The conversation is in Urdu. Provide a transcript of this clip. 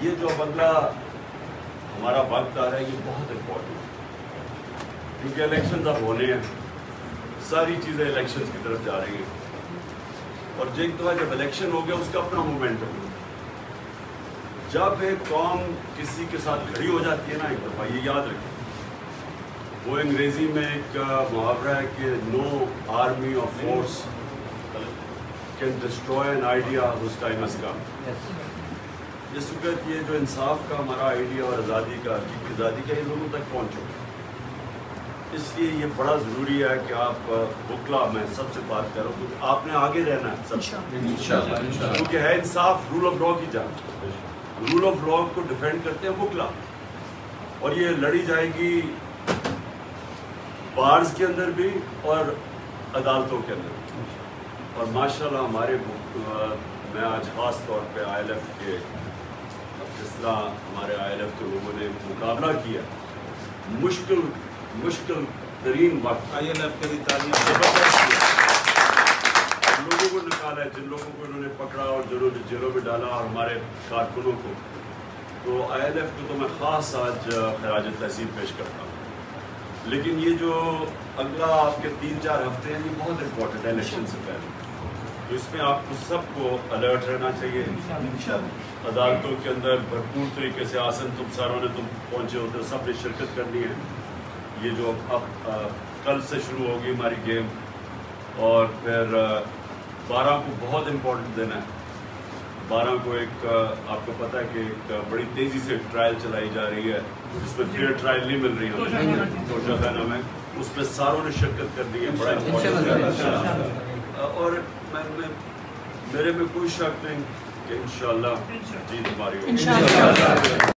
یہ جو اب اگلا ہمارا وقت آ رہا ہے یہ بہت امپورٹنٹ ہے، کیونکہ الیکشنز اب ہونے ہیں، ساری چیزیں الیکشنز کی طرف جا رہی ہیں، اور ایک دفعہ جب الیکشن ہو گیا اس کا اپنا مومنٹم ہے۔ جب ایک قوم کسی کے ساتھ کھڑی ہو جاتی ہے نا، ایک دفعہ یہ یاد رکھیں، وہ انگریزی میں ایک محاورہ ہے کہ نو آرمی اور force can destroy an idea whose time has come۔ اس وقت یہ جو انصاف کا ہمارا آئیڈیا اور آزادی کا، حقیقی آزادی کا، یہ لوگوں تک پہنچو، اس لیے یہ بڑا ضروری ہے کہ آپ وکلا، میں سب سے بات کر رہا ہوں کیونکہ آپ نے آگے رہنا ہے سب، کیونکہ ہے انصاف رول آف لا کی جان، رول آف لا کو ڈیفینڈ کرتے ہیں وکلا، اور یہ لڑی جائے گی بارز کے اندر بھی اور عدالتوں کے اندر بھی، اور ماشاءاللہ ہمارے میں آج خاص طور پہ آئی ایل ایف کے، جس طرح ہمارے آئی ایل ایف کے لوگوں نے مقابلہ کیا، مشکل ترین وقت آئی ایل ایف کے لیے تعلیم زبردست کیا، لوگوں کو نکالا ہے، جن لوگوں کو انہوں نے پکڑا اور جنہوں نے جیلوں میں ڈالا، اور ہمارے کارکنوں کو، تو آئی ایل ایف کو تو میں خاص آج خراج تحسین پیش کرتا ہوں۔ لیکن یہ جو اگلا آپ کے 3-4 ہفتے ہیں یہ بہت امپورٹنٹ ہے الیکشن سے پہلے، تو اس میں آپ کو سب کو الرٹ رہنا چاہیے، عدالتوں کے اندر بھرپور طریقے سے، آسن تم ساروں نے تم پہنچے ہوتے ہو، سب نے شرکت کرنی ہے۔ یہ جو اب کل سے شروع ہوگی ہماری گیم، اور پھر 12 کو بہت امپورٹنٹ دن ہے، 12 کو ایک آپ کو پتہ ہے کہ ایک بڑی تیزی سے ٹرائل چلائی جا رہی ہے، جس میں فیئر ٹرائل نہیں مل رہی ہے توشہ خانہ میں، اس میں ساروں نے شرکت کرنی ہے، بڑا امپورٹنٹ ہے، اور میرے میں کوئی شک نہیں کہ انشاءاللہ جیت ہماری ہوگی۔